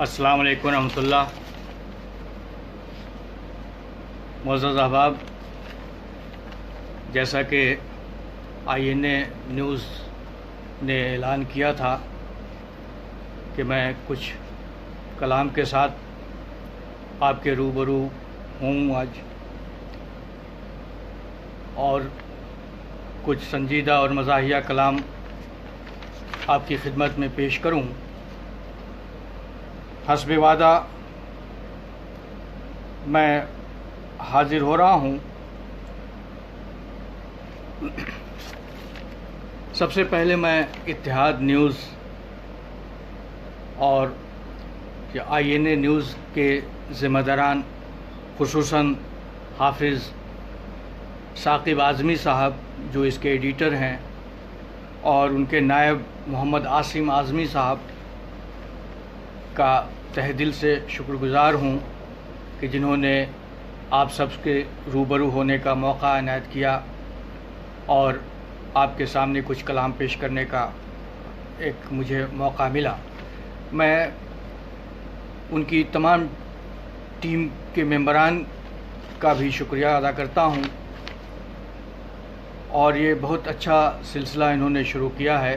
السلام علیکم ورحمۃ اللہ۔ معزز احباب، جیسا کہ INA نیوز نے اعلان کیا تھا کہ میں کچھ کلام کے ساتھ آپ کے روبرو ہوں آج، اور کچھ سنجیدہ اور مزاحیہ کلام آپ کی خدمت میں پیش کروں۔ حسب وعدہ میں حاضر ہو رہا ہوں۔ سب سے پہلے میں اتحاد نیوز اور INA نیوز کے ذمہ داران، خصوصاً حافظ ثاقب اعظمی صاحب جو اس کے ایڈیٹر ہیں، اور ان کے نائب محمد عاصم اعظمی صاحب کا تہ دل سے شکر گزار ہوں کہ جنہوں نے آپ سب کے روبرو ہونے کا موقع عنایت کیا اور آپ کے سامنے کچھ کلام پیش کرنے کا ایک مجھے موقع ملا۔ میں ان کی تمام ٹیم کے ممبران کا بھی شکریہ ادا کرتا ہوں، اور یہ بہت اچھا سلسلہ انہوں نے شروع کیا ہے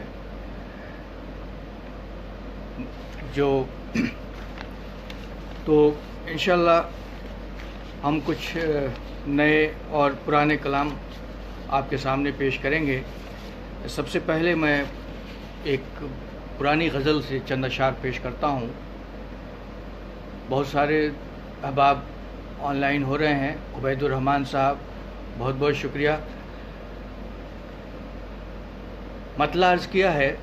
تو انشاءاللہ ہم کچھ نئے اور پرانے کلام آپ کے سامنے پیش کریں گے۔ سب سے پہلے میں ایک پرانی غزل سے چند اشعار پیش کرتا ہوں۔ بہت سارے احباب آن لائن ہو رہے ہیں۔ عبید الرحمن صاحب، بہت بہت شکریہ۔ مطلع عرض کیا ہے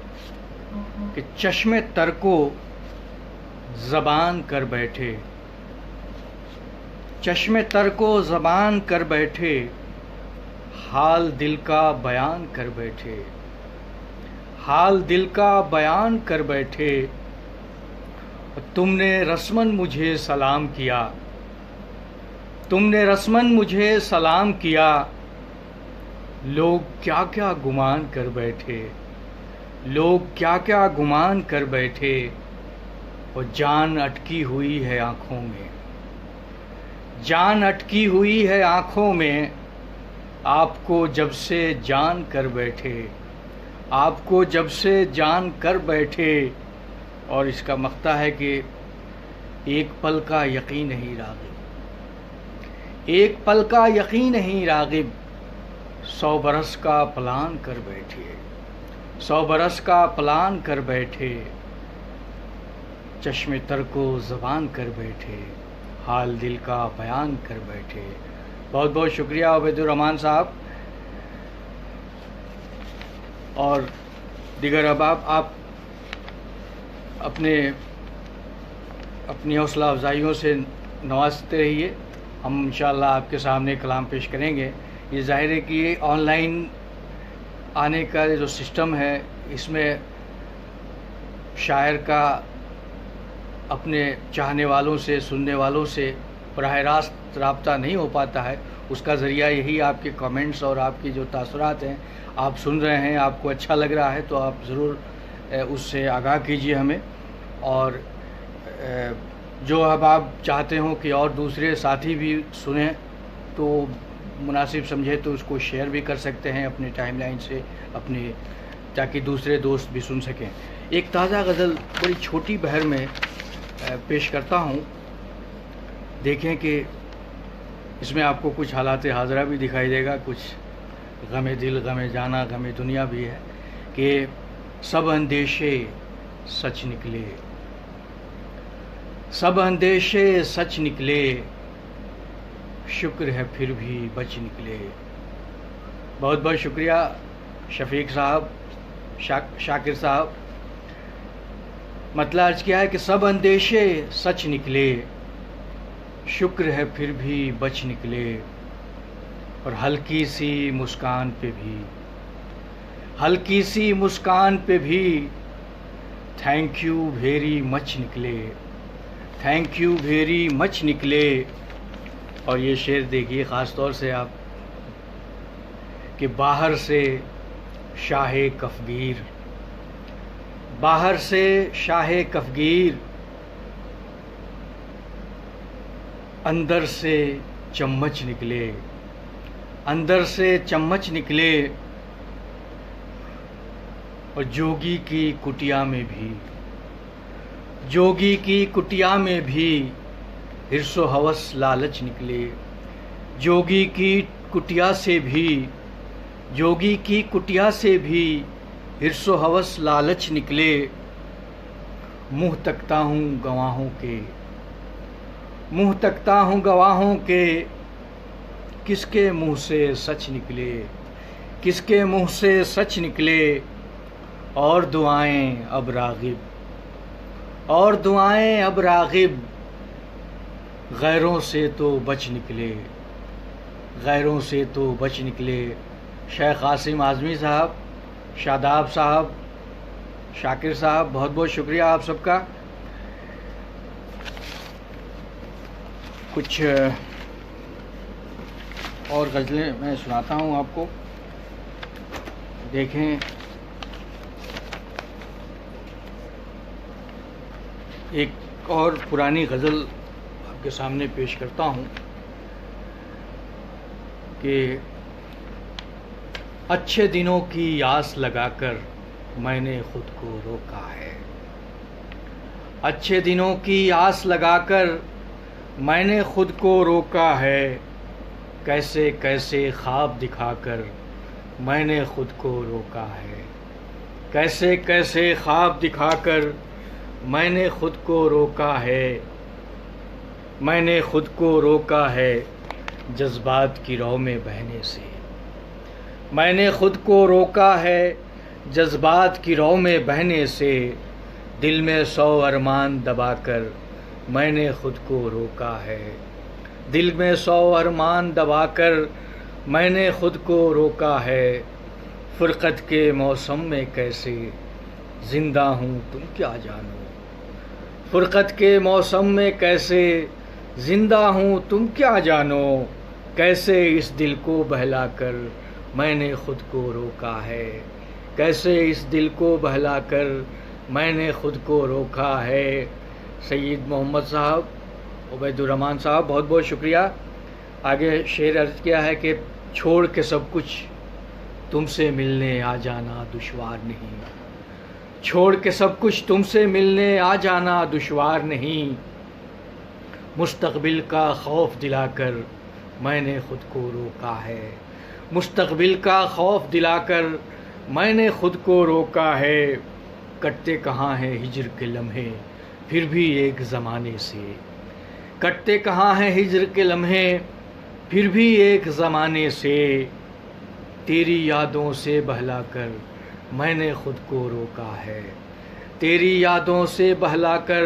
کہ چشم تر کو زبان کر بیٹھے، چشم تر کو زبان کر بیٹھے، حال دل کا بیان کر بیٹھے، حال دل کا بیان کر بیٹھے۔ تم نے رسماً مجھے سلام کیا، تم نے رسماً مجھے سلام کیا، لوگ کیا کیا گمان کر بیٹھے، لوگ کیا کیا گمان کر بیٹھے، اور جان اٹکی ہوئی ہے آنکھوں میں، جان اٹکی ہوئی ہے آنکھوں میں، آپ کو جب سے جان کر بیٹھے، آپ کو جب سے جان کر بیٹھے۔ اور اس کا مقطع ہے کہ ایک پل کا یقین نہیں راغب، ایک پل کا یقین نہیں راغب، 100 برس کا پلان کر بیٹھے، 100 برس کا پلان کر بیٹھے، چشم تر کو زبان کر بیٹھے، حال دل کا بیان کر بیٹھے۔ بہت بہت شکریہ عبید الرحمن صاحب اور دیگر احباب۔ آپ اپنی حوصلہ افزائیوں سے نوازتے رہیے، ہم انشاءاللہ آپ کے سامنے کلام پیش کریں گے۔ یہ ظاہر ہے کہ یہ آن لائن آنے کا جو سسٹم ہے، اس میں شاعر کا اپنے چاہنے والوں سے، سننے والوں سے براہ راست رابطہ نہیں ہو پاتا ہے۔ اس کا ذریعہ یہی آپ کے کامنٹس اور آپ کی جو تاثرات ہیں، آپ سن رہے ہیں، آپ کو اچھا لگ رہا ہے تو آپ ضرور اس سے آگاہ کیجیے ہمیں، اور جو احباب چاہتے ہوں کہ اور دوسرے ساتھی بھی سنیں تو مناسب سمجھے تو اس کو شیئر بھی کر سکتے ہیں اپنے ٹائم لائن سے، اپنے، تاکہ دوسرے دوست بھی سن سکیں۔ ایک تازہ غزل بڑی چھوٹی بحر میں پیش کرتا ہوں، دیکھیں کہ اس میں آپ کو کچھ حالات حاضرہ بھی دکھائی دے گا، کچھ غم دل، غم جانا، غم دنیا بھی ہے، کہ سب اندیشے سچ نکلے، سب اندیشے سچ نکلے، شکر ہے پھر بھی بچ نکلے۔ بہت بہت شکریہ شفیق صاحب، شاکر صاحب۔ مطلع عرض کیا ہے کہ سب اندیشے سچ نکلے، شکر ہے پھر بھی بچ نکلے، اور ہلکی سی مسکان پہ بھی، ہلکی سی مسکان پہ بھی، تھینک یو ویری مچ نکلے، تھینک یو ویری مچ نکلے۔ اور یہ شعر دیکھیے خاص طور سے آپ، کہ باہر سے شاہ کفگیر، باہر سے شاہ کفگیر، اندر سے چمچ نکلے، اندر سے چمچ نکلے، اور جوگی کی کٹیا میں بھی، جوگی کی کٹیا میں بھی ہرس و ہوس لالچ نکلے، جوگی کی کٹیا سے بھی، جوگی کی کٹیا سے بھی ہرس و ہوس لالچ نکلے۔ منہ تکتا ہوں گواہوں کے، منہ تکتا ہوں گواہوں کے، کس کے منہ سے سچ نکلے، کس کے منہ سے سچ نکلے۔ اور دعائیں اب راغب، اور دعائیں اب راغب، غیروں سے تو بچ نکلے، غیروں سے تو بچ نکلے۔ شیخ قاسم اعظمی صاحب، شاداب صاحب، شاکر صاحب، بہت بہت شکریہ آپ سب کا۔ کچھ اور غزلیں میں سناتا ہوں آپ کو، دیکھیں۔ ایک اور پرانی غزل آپ کے سامنے پیش کرتا ہوں کہ اچھے دنوں کی آس لگا کر میں نے خود کو روکا ہے، اچھے دنوں کی آس لگا کر میں نے خود کو روکا ہے، کیسے کیسے خواب دکھا کر میں نے خود کو روکا ہے، کیسے کیسے خواب دکھا کر میں نے خود کو روکا ہے، میں نے خود کو روکا ہے جذبات کی رو میں بہنے سے، میں نے خود کو روکا ہے جذبات کی رو میں بہنے سے، دل میں 100 ارمان دبا کر میں نے خود کو روکا ہے، دل میں 100 ارمان دبا کر میں نے خود کو روکا ہے، فرقت کے موسم میں کیسے زندہ ہوں تم کیا جانو، فرقت کے موسم میں کیسے زندہ ہوں تم کیا جانو، کیسے اس دل کو بہلا کر میں نے خود کو روکا ہے، کیسے اس دل کو بہلا کر میں نے خود کو روکا ہے۔ سید محمد صاحب، عبید الرحمن صاحب، بہت بہت شکریہ۔ آگے شعر عرض کیا ہے کہ چھوڑ کے سب کچھ تم سے ملنے آ جانا دشوار نہیں، چھوڑ کے سب کچھ تم سے ملنے آ جانا دشوار نہیں، مستقبل کا خوف دلا کر میں نے خود کو روکا ہے، مستقبل کا خوف دلا کر میں نے خود کو روکا ہے، کٹتے کہاں ہیں ہجر کے لمحے پھر بھی ایک زمانے سے، کٹتے کہاں ہیں ہجر کے لمحے پھر بھی ایک زمانے سے، تیری یادوں سے بہلا کر میں نے خود کو روکا ہے، تیری یادوں سے بہلا کر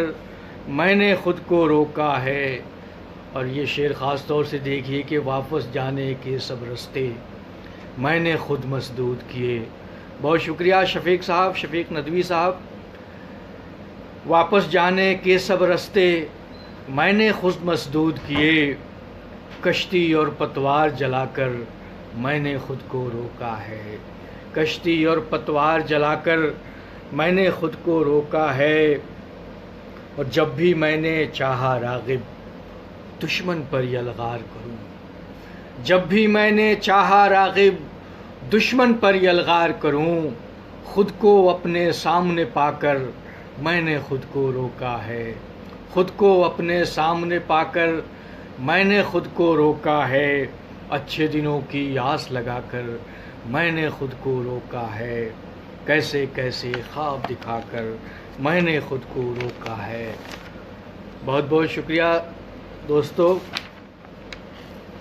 میں نے خود کو روکا ہے۔ اور یہ شعر خاص طور سے دیکھیے کہ واپس جانے کے سب رستے میں نے خود مسدود کیے۔ بہت شکریہ شفیق صاحب، شفیق ندوی صاحب۔ واپس جانے کے سب رستے میں نے خود مسدود کیے، کشتی اور پتوار جلا کر میں نے خود کو روکا ہے، کشتی اور پتوار جلا کر میں نے خود کو روکا ہے، اور جب بھی میں نے چاہا راغب دشمن پر یلغار کروں، جب بھی میں نے چاہا راغب دشمن پر یلغار کروں، خود کو اپنے سامنے پا کر میں نے خود کو روکا ہے، خود کو اپنے سامنے پا کر میں نے خود کو روکا ہے، اچھے دنوں کی آس لگا کر میں نے خود کو روکا ہے، کیسے کیسے خواب دکھا کر میں نے خود کو روکا ہے۔ بہت بہت شکریہ دوستو،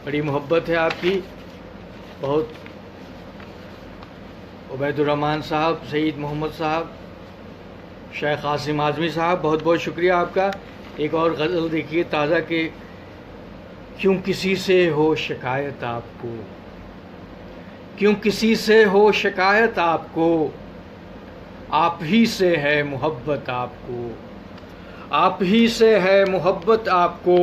بڑی محبت ہے آپ کی۔ بہت عبید الرحمن صاحب، سید محمد صاحب، شیخ قاسم اعظمی صاحب، بہت بہت شکریہ آپ کا۔ ایک اور غزل دیکھیے تازہ کہ کیوں کسی سے ہو شکایت آپ کو، کیوں کسی سے ہو شکایت آپ کو، آپ ہی سے ہے محبت آپ کو، آپ ہی سے ہے محبت آپ کو،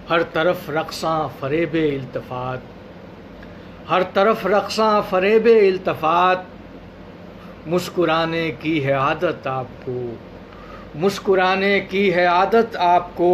ہر طرف رقصاں فریب التفات، ہر طرف رقصاں فریب التفات، مسکرانے کی ہے عادت آپ کو، مسکرانے کی ہے عادت آپ کو،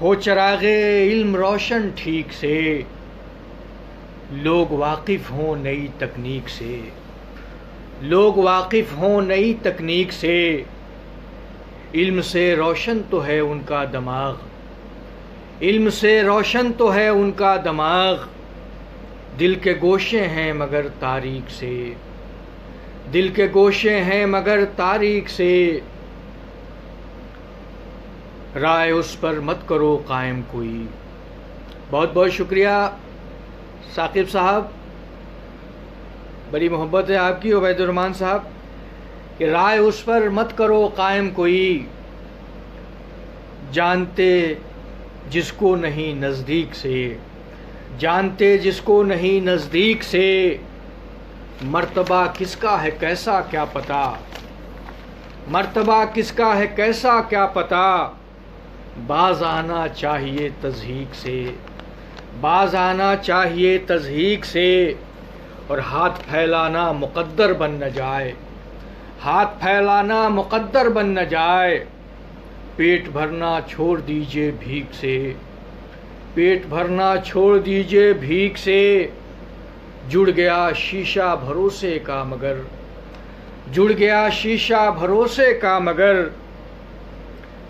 ہو چراغ علم روشن ٹھیک سے، لوگ واقف ہوں نئی تکنیک سے، لوگ واقف ہوں نئی تکنیک سے، علم سے روشن تو ہے ان کا دماغ، علم سے روشن تو ہے ان کا دماغ، دل کے گوشے ہیں مگر تاریک سے، دل کے گوشے ہیں مگر تاریک سے، رائے اس پر مت کرو قائم کوئی۔ بہت بہت شکریہ ثاقب صاحب، بڑی محبت ہے آپ کی عبید الرحمن صاحب، کہ رائے اس پر مت کرو قائم کوئی، جانتے جس کو نہیں نزدیک سے، جانتے جس کو نہیں نزدیک سے، مرتبہ کس کا ہے کیسا کیا پتہ، مرتبہ کس کا ہے کیسا کیا پتہ، باز آنا چاہیے تضحیک سے، باز آنا چاہیے تضحیک سے، اور ہاتھ پھیلانا مقدر بن نہ جائے، ہاتھ پھیلانا مقدر بن نہ جائے، پیٹ بھرنا چھوڑ دیجئے بھیک سے، پیٹ بھرنا چھوڑ دیجئے بھیک سے، جڑ گیا شیشہ بھروسے کا مگر، جڑ گیا شیشہ بھروسے کا مگر،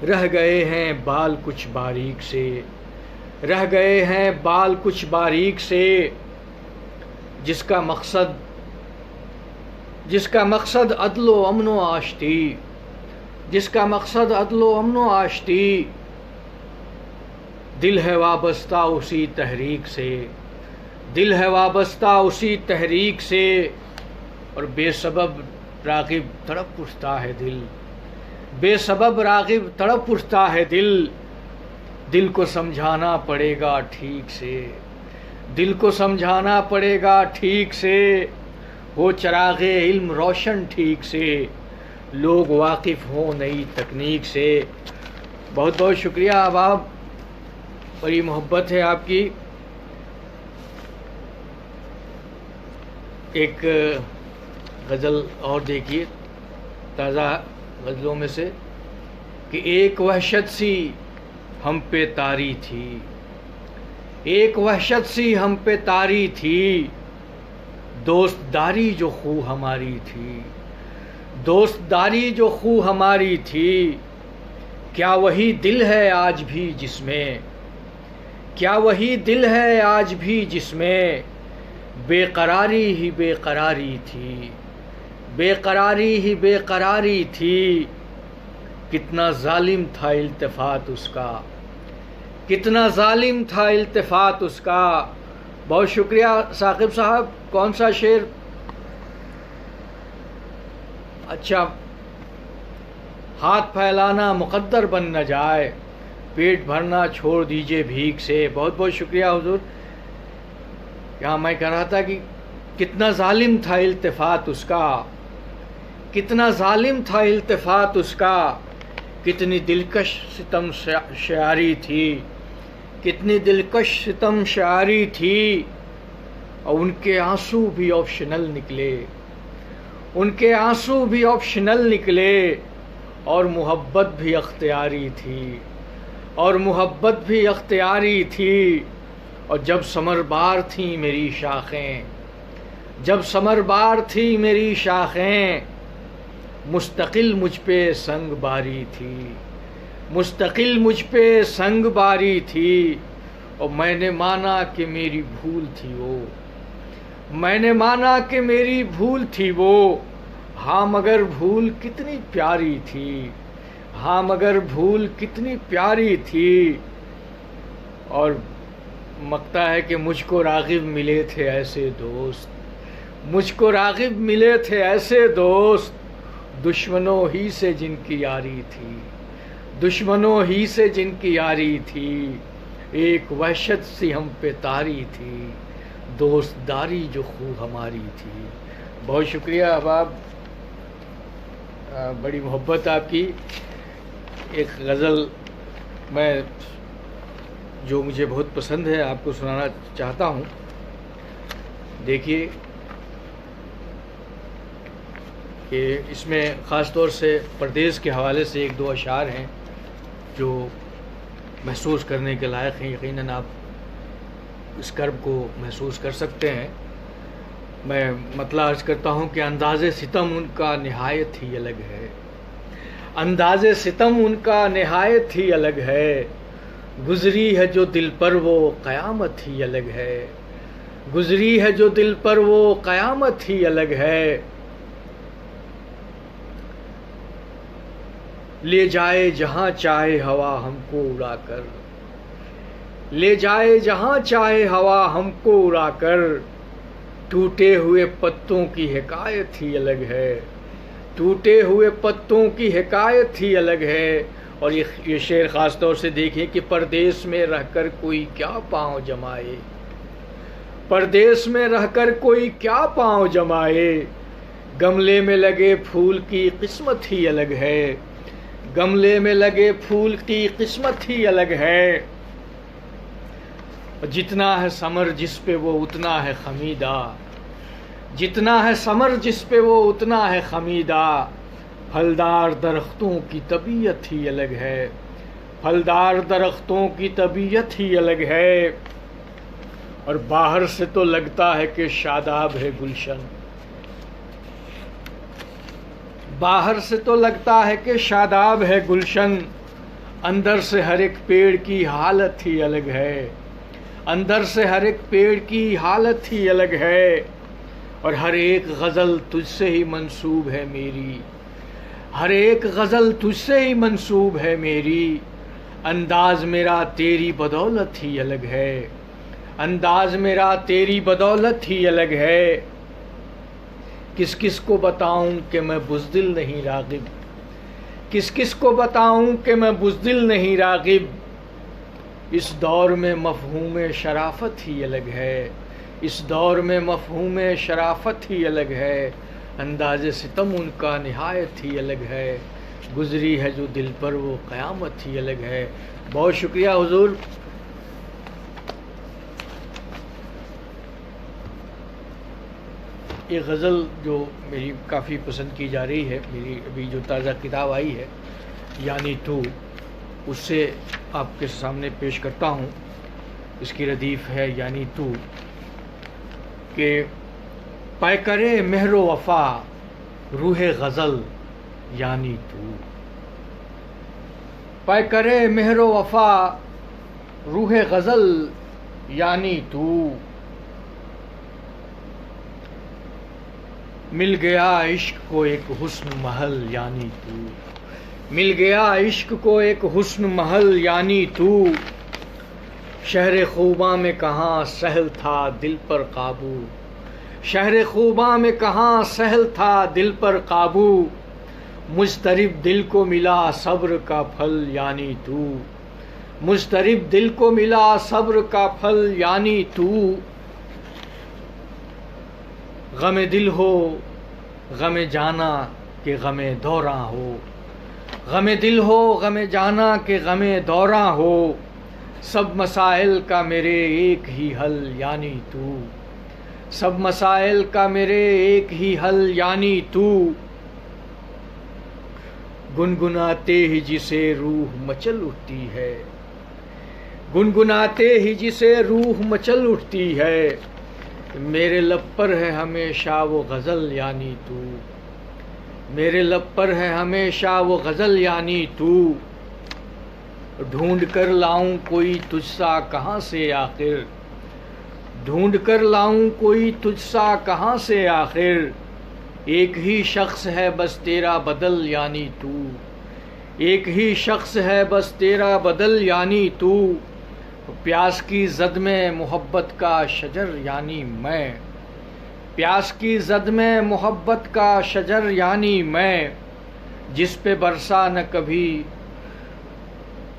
رہ گئے ہیں بال کچھ باریک سے، رہ گئے ہیں بال کچھ باریک سے، جس کا مقصد عدل و امن و آشتی، جس کا مقصد عدل و امن و آشتی، دل ہے وابستہ اسی تحریک سے، دل ہے وابستہ اسی تحریک سے، اور بے سبب راغب تڑپ اٹھتا ہے دل، بے سبب راغب تڑپ اٹھتا ہے دل، دل کو سمجھانا پڑے گا ٹھیک سے، دل کو سمجھانا پڑے گا ٹھیک سے، ہو چراغ علم روشن ٹھیک سے، لوگ واقف ہوں نئی تکنیک سے۔ بہت بہت شکریہ احباب، بڑی محبت ہے آپ کی۔ ایک غزل اور دیکھیے تازہ غزلوں میں سے، کہ ایک وحشت سی ہم پہ طاری تھی، ایک وحشت سی ہم پہ طاری تھی، دوست داری جو خو ہماری تھی، دوست داری جو خو ہماری تھی، کیا وہی دل ہے آج بھی جس میں، کیا وہی دل ہے آج بھی جس میں، بے قراری ہی بے قراری تھی، بے قراری ہی بے قراری تھی، کتنا ظالم تھا التفات اس کا، کتنا ظالم تھا التفات اس کا۔ بہت شکریہ ثاقب صاحب، کون سا شعر؟ اچھا، ہاتھ پھیلانا مقدر بن نہ جائے، پیٹ بھرنا چھوڑ دیجئے بھیک سے۔ بہت بہت شکریہ حضور۔ یہاں میں کہہ رہا تھا کہ کتنا ظالم تھا التفات اس کا، کتنا ظالم تھا التفات اس کا، کتنی دلکش ستم شعاری تھی، کتنی دلکش ستم شعاری تھی، اور ان کے آنسو بھی آپشنل نکلے، ان کے آنسو بھی آپشنل نکلے، اور محبت بھی اختیاری تھی، اور محبت بھی اختیاری تھی، اور جب ثمر بار تھیں میری شاخیں، جب ثمر بار تھی میری شاخیں، مستقل مجھ پہ سنگ باری تھی، مستقل مجھ پہ سنگ باری تھی، اور میں نے مانا کہ میری بھول تھی وہ، میں نے مانا کہ میری بھول تھی وہ، ہاں مگر بھول کتنی پیاری تھی، ہاں مگر بھول کتنی پیاری تھی، اور مگتا ہے کہ مجھ کو راغب ملے تھے ایسے دوست، مجھ کو راغب ملے تھے ایسے دوست، دشمنوں ہی سے جن کی یاری تھی، دشمنوں ہی سے جن کی یاری تھی، ایک وحشت سی ہم پہ طاری تھی، دوست داری جو خو ہماری تھی۔ بہت شکریہ احباب، بڑی محبت آپ کی۔ ایک غزل میں جو مجھے بہت پسند ہے آپ کو سنانا چاہتا ہوں، دیکھیے کہ اس میں خاص طور سے پردیس کے حوالے سے ایک دو اشعار ہیں جو محسوس کرنے کے لائق ہیں. یقیناً آپ اس کرب کو محسوس کر سکتے ہیں. میں مطلب عرض کرتا ہوں کہ انداز ستم ان کا نہایت ہی الگ ہے. انداز ستم ان کا نہایت ہی الگ ہے. گزری ہے جو دل پر وہ قیامت ہی الگ ہے. گزری ہے جو دل پر وہ قیامت ہی الگ ہے. لے جائے جہاں چاہے ہوا ہم کو اڑا کر. لے جائے جہاں چاہے ہوا ہم کو اڑا کر. ٹوٹے ہوئے پتوں کی حکایت ہی الگ ہے. ٹوٹے ہوئے پتوں کی حکایت ہی الگ ہے. اور یہ شعر خاص طور سے دیکھیں کہ پردیس میں رہ کر کوئی کیا پاؤں جمائے. پردیس میں رہ کر کوئی کیا پاؤں جمائے. گملے میں لگے پھول کی قسمت ہی الگ ہے. گملے میں لگے پھول کی قسمت ہی الگ ہے. جتنا ہے ثمر جس پہ وہ اتنا ہے خمیدہ. جتنا ہے ثمر جس پہ وہ اتنا ہے خمیدہ. پھلدار درختوں کی طبیعت ہی الگ ہے. پھلدار درختوں کی طبیعت ہی الگ ہے. اور باہر سے تو لگتا ہے کہ شاداب ہے گلشن. باہر سے تو لگتا ہے کہ شاداب ہے گلشن. اندر سے ہر ایک پیڑ کی حالت ہی الگ ہے. اندر سے ہر ایک پیڑ کی حالت ہی الگ ہے. اور ہر ایک غزل تجھ سے ہی منسوب ہے میری. ہر ایک غزل تجھ سے ہی منسوب ہے میری. انداز میرا تیری بدولت ہی الگ ہے. انداز میرا تیری بدولت ہی الگ ہے. کس کس کو بتاؤں کہ میں بزدل نہیں راغب. کس کس کو بتاؤں کہ میں بزدل نہیں راغب. اس دور میں مفہوم شرافت ہی الگ ہے. اس دور میں مفہوم شرافت ہی الگ ہے. انداز ستم ان کا نہایت ہی الگ ہے. گزری ہے جو دل پر وہ قیامت ہی الگ ہے. بہت شکریہ حضور. یہ غزل جو میری کافی پسند کی جا رہی ہے، میری ابھی جو تازہ کتاب آئی ہے یعنی تو، اس سے آپ کے سامنے پیش کرتا ہوں. اس کی ردیف ہے یعنی تو کہ پے کرے مہر و وفا روح غزل یعنی تو. پے کرے مہر و وفا روح غزل یعنی تو. مل گیا عشق کو ایک حسن محل یعنی تو. مل گیا عشق کو ایک حسن محل یعنی تو. شہر خوباں میں کہاں سہل تھا دل پر قابو. شہر خوباں میں کہاں سہل تھا دل پر قابو. مضطرب دل کو ملا صبر کا پھل یعنی تو. مضطرب دل کو ملا صبر کا پھل یعنی تو. غم دل ہو غم جانا کہ غم دوراں ہو. غم دل ہو غم جانا کہ غم دوراں ہو. سب مسائل کا میرے ایک ہی حل یعنی تو. سب مسائل کا میرے ایک ہی حل یعنی تو. گنگناتے ہی جسے روح مچل اٹھتی ہے. گنگناتے ہی جسے روح مچل اٹھتی ہے. میرے لب پر ہے ہمیشہ وہ غزل یعنی تو. میرے لب پر ہے ہمیشہ وہ غزل یعنی تو. ڈھونڈ کر لاؤں کوئی تجھ سا کہاں سے آخر. ڈھونڈ کر لاؤں کوئی تجھ سا کہاں سے آخر. ایک ہی شخص ہے بس تیرا بدل یعنی تو. ایک ہی شخص ہے بس تیرا بدل یعنی تو. پیاس کی زد میں محبت کا شجر یعنی میں. پیاس کی زد میں محبت کا شجر یعنی میں. جس پہ برسا نہ کبھی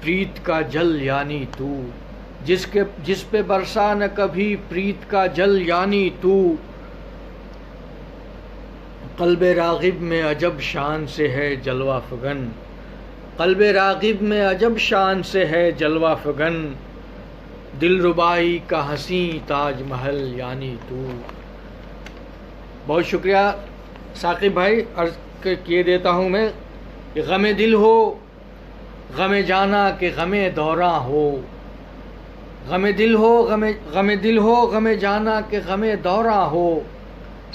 پریت کا جل یعنی تو. جس پہ برسا نہ کبھی پریت کا جل یعنی تو. قلب راغب میں عجب شان سے ہے جلوہ فگن. قلب راغب میں عجب شان سے ہے جلوہ فگن. دل ربائی کا حسین تاج محل یعنی تو. بہت شکریہ ثاقب بھائی. عرض کیے دیتا ہوں میں کہ غم دل ہو غم جانا کہ غم دوراں ہو، غم دل ہو غم دل ہو غم جانا کہ غم دوراں ہو،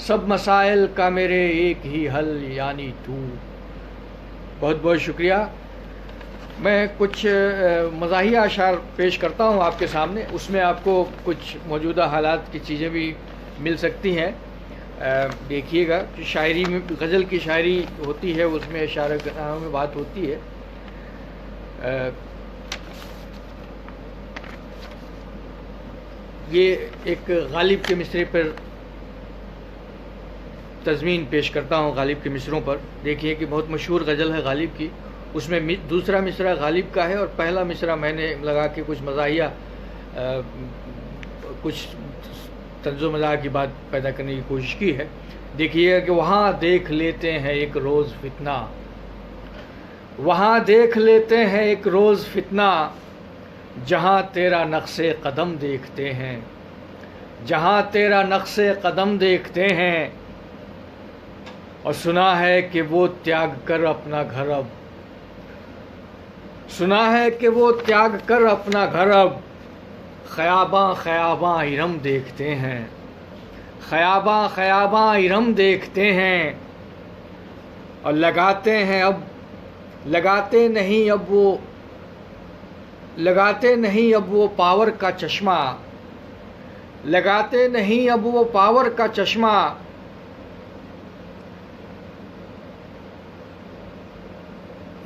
سب مسائل کا میرے ایک ہی حل یعنی تو۔ بہت بہت شکریہ۔ میں کچھ مزاحیہ اشعار پیش کرتا ہوں آپ کے سامنے، اس میں آپ کو کچھ موجودہ حالات کی چیزیں بھی مل سکتی ہیں۔ دیکھیے گا کہ شاعری میں غزل کی شاعری ہوتی ہے، اس میں اشعار گناہوں میں بات ہوتی ہے۔ یہ ایک غالب کے مصرے پر تضمین پیش کرتا ہوں، غالب کے مصروں پر۔ دیکھیے کہ بہت مشہور غزل ہے غالب کی، اس میں دوسرا مصرع غالب کا ہے اور پہلا مصرع میں نے لگا کے کچھ مزاحیہ کچھ طنز و مزاح کی بات پیدا کرنے کی کوشش کی ہے۔ دیکھیے کہ وہاں دیکھ لیتے ہیں ایک روز فتنہ، وہاں دیکھ لیتے ہیں ایک روز فتنہ، جہاں تیرا نقش قدم دیکھتے ہیں، جہاں تیرا نقش قدم دیکھتے ہیں، اور سنا ہے کہ وہ تیاگ کر اپنا گھر اب، سنا ہے کہ وہ تیاگ کر اپنا گھر اب، خیاباں خیاباں ارم دیکھتے ہیں، خیاباں خیاباں ارم دیکھتے ہیں، اور لگاتے ہیں اب لگاتے نہیں اب وہ پاور کا چشمہ، لگاتے نہیں اب وہ پاور کا چشمہ،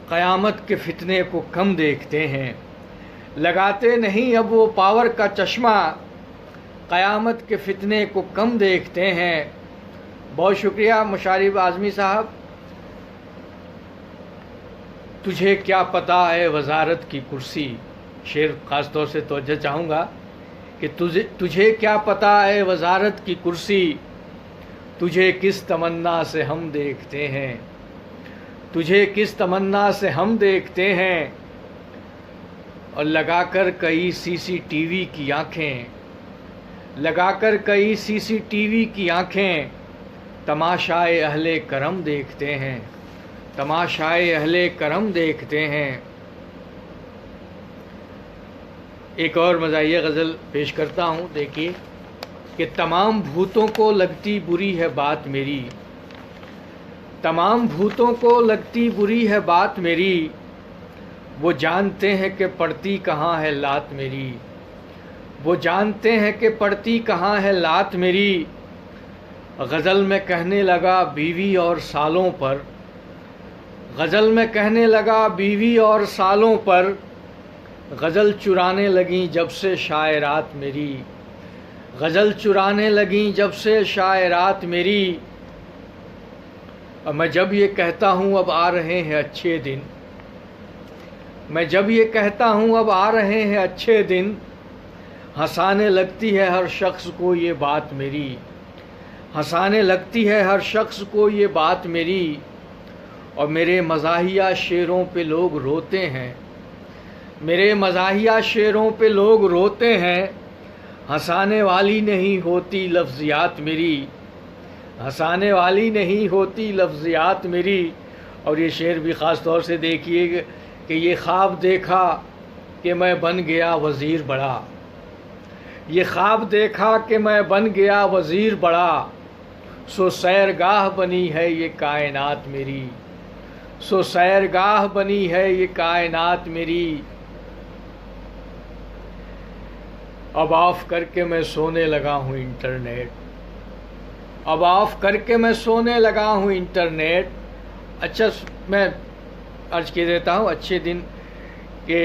قیامت کے فتنے کو کم دیکھتے ہیں، لگاتے نہیں اب وہ پاور کا چشمہ، قیامت کے فتنے کو کم دیکھتے ہیں۔ بہت شکریہ مشارف اعظمی صاحب۔ تجھے کیا پتہ ہے وزارت کی کرسی، شعر خاص طور سے توجہ چاہوں گا کہ تجھے کیا پتہ ہے وزارت کی کرسی، تجھے کس تمنا سے ہم دیکھتے ہیں، تجھے کس تمنا سے ہم دیکھتے ہیں، اور لگا کر کئی سی سی ٹی وی کی آنکھیں، لگا کر کئی سی سی ٹی وی کی آنکھیں، تماشائے اہل کرم دیکھتے ہیں، تماشائے اہل کرم دیکھتے ہیں۔ ایک اور مزاحیہ غزل پیش کرتا ہوں، دیکھیے کہ تمام بھوتوں کو لگتی بری ہے بات میری، تمام بھوتوں کو لگتی بری ہے بات میری، وہ جانتے ہیں کہ پڑتی کہاں ہے لات میری، وہ جانتے ہیں کہ پڑتی کہاں ہے لات میری، غزل میں کہنے لگا بیوی اور سالوں پر، غزل میں کہنے لگا بیوی اور سالوں پر، غزل چرانے لگیں جب سے شاعرات میری، غزل چرانے لگیں جب سے شاعرات میری، اور میں جب یہ کہتا ہوں اب آ رہے ہیں اچھے دن، میں جب یہ کہتا ہوں اب آ رہے ہیں اچھے دن، ہنسانے لگتی ہے ہر شخص کو یہ بات میری، ہنسانے لگتی ہے ہر شخص کو یہ بات میری، اور میرے مزاحیہ شعروں پہ لوگ روتے ہیں، میرے مزاحیہ شعروں پہ لوگ روتے ہیں، ہنسانے والی نہیں ہوتی لفظیات میری، ہنسانے والی نہیں ہوتی لفظیات میری۔ اور یہ شعر بھی خاص طور سے دیکھیے کہ یہ خواب دیکھا کہ میں بن گیا وزیر بڑا، یہ خواب دیکھا کہ میں بن گیا وزیر بڑا، سو سیرگاہ بنی ہے یہ کائنات میری، سو سیرگاہ بنی ہے یہ کائنات میری، اب آف کر کے میں سونے لگا ہوں انٹرنیٹ، اب آف کر کے میں سونے لگا ہوں انٹرنیٹ۔ اچھا، میں عرض کر دیتا ہوں اچھے دن کہ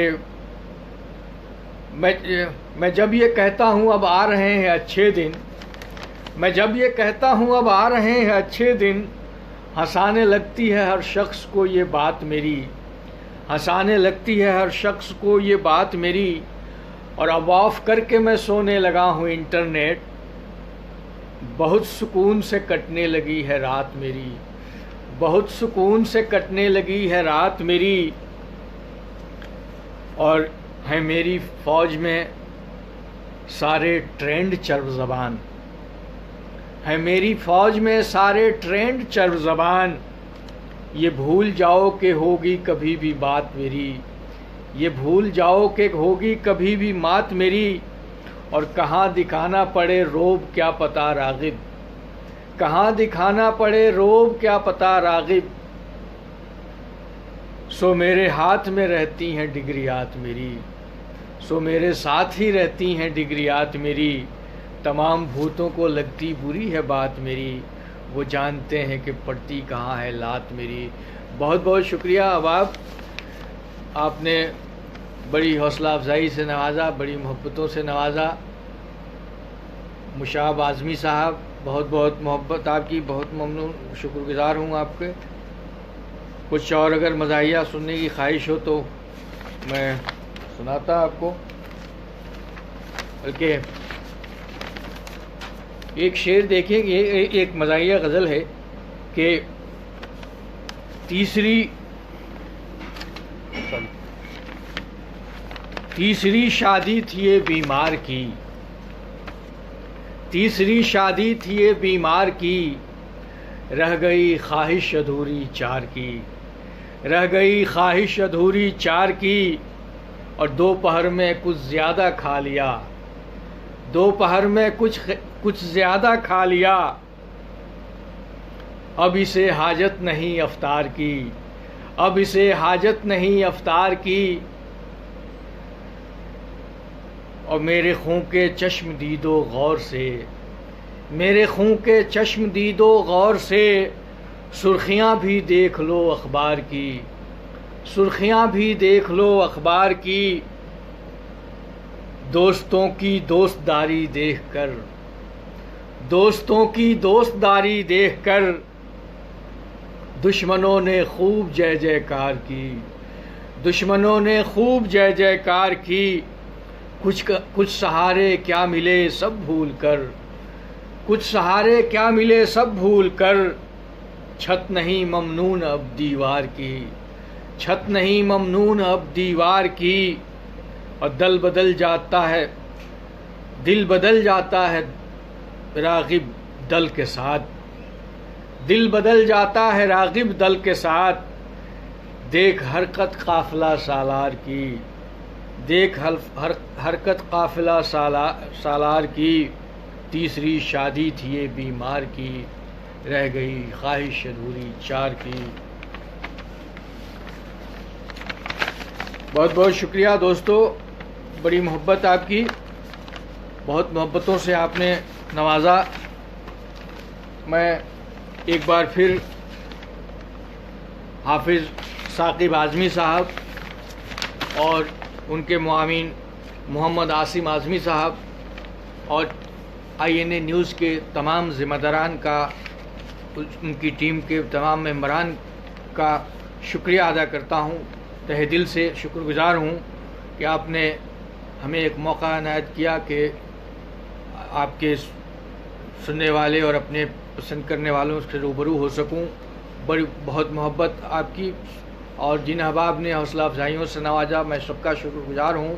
میں جب یہ کہتا ہوں اب آ رہے ہیں اچھے دن، میں جب یہ کہتا ہوں اب آ رہے ہیں اچھے دن، ہنسانے لگتی ہے ہر شخص کو یہ بات میری، ہنسانے لگتی ہے ہر شخص کو یہ بات میری، اور اب آف کر کے میں سونے لگا ہوں انٹرنیٹ، بہت سکون سے کٹنے لگی ہے رات میری، بہت سکون سے کٹنے لگی ہے رات میری، اور ہے میری فوج میں سارے ٹرینڈ چرب زبان، ہے میری فوج میں سارے ٹرینڈ چرب زبان، یہ بھول جاؤ کہ ہوگی کبھی بھی بات میری، یہ بھول جاؤ کہ ہوگی کبھی بھی مات میری، اور کہاں دکھانا پڑے روب کیا پتہ راغب، کہاں دکھانا پڑے روب کیا پتہ راغب، سو میرے ہاتھ میں رہتی ہیں ڈگریات میری، سو میرے ساتھ ہی رہتی ہیں ڈگریات میری، تمام بھوتوں کو لگتی بری ہے بات میری، وہ جانتے ہیں کہ پڑتی کہاں ہے لات میری۔ بہت بہت شکریہ اباب، آپ نے بڑی حوصلہ افزائی سے نوازا، بڑی محبتوں سے نوازا۔ مشاب اعظمی صاحب، بہت بہت محبت آپ کی، بہت ممنون، شکر گزار ہوں آپ کے۔ کچھ اور اگر مزاحیہ سننے کی خواہش ہو تو میں سناتا آپ کو، بلکہ ایک شعر دیکھیں، یہ ایک مزاحیہ غزل ہے کہ تیسری شادی تھی یہ بیمار کی، تیسری شادی تھی یہ بیمار کی، رہ گئی خواہش ادھوری چار کی، رہ گئی خواہش ادھوری چار کی، اور دوپہر میں کچھ زیادہ کھا لیا، دوپہر میں کچھ زیادہ کھا لیا، اب اسے حاجت نہیں افطار کی، اب اسے حاجت نہیں افطار کی، اور میرے خوں کے چشم دید و غور سے، میرے خوں کے چشم دید و غور سے، سرخیاں بھی دیکھ لو اخبار کی، سرخیاں بھی دیکھ لو اخبار کی، دوستوں کی دوست داری دیکھ کر، دوستوں کی دوست داری دیکھ کر، دشمنوں نے خوب جے جے کار کی، دشمنوں نے خوب جے جے کار کی، کچھ سہارے کیا ملے سب بھول کر، کچھ سہارے کیا ملے سب بھول کر، چھت نہیں ممنون اب دیوار کی، چھت نہیں ممنون اب دیوار کی، اور دل بدل جاتا ہے راغب دل کے ساتھ، دل بدل جاتا ہے راغب دل کے ساتھ، دیکھ حرکت قافلہ سالار کی، دیکھ حرکت قافلہ سالار کی، تیسری شادی تھی یہ بیمار کی، رہ گئی خواہش ادھوری چار کی۔ بہت بہت شکریہ دوستو، بڑی محبت آپ کی، بہت محبتوں سے آپ نے نوازا۔ میں ایک بار پھر حافظ ثاقب اعظمی صاحب اور ان کے معاون محمد عاصم اعظمی صاحب اور INA نیوز کے تمام ذمہ داران کا، ان کی ٹیم کے تمام ممبران کا شکریہ ادا کرتا ہوں، تہہ دل سے شکر گزار ہوں کہ آپ نے ہمیں ایک موقع عنایت کیا کہ آپ کے سننے والے اور اپنے پسند کرنے والوں سے روبرو ہو سکوں۔ بڑی بہت محبت آپ کی، اور جن احباب نے حوصلہ افزائیوں سے نوازا، میں سب کا شکر گزار ہوں۔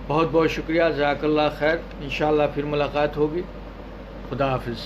بہت بہت شکریہ، جزاک اللہ خیر، انشاءاللہ پھر ملاقات ہوگی۔ خدا حافظ۔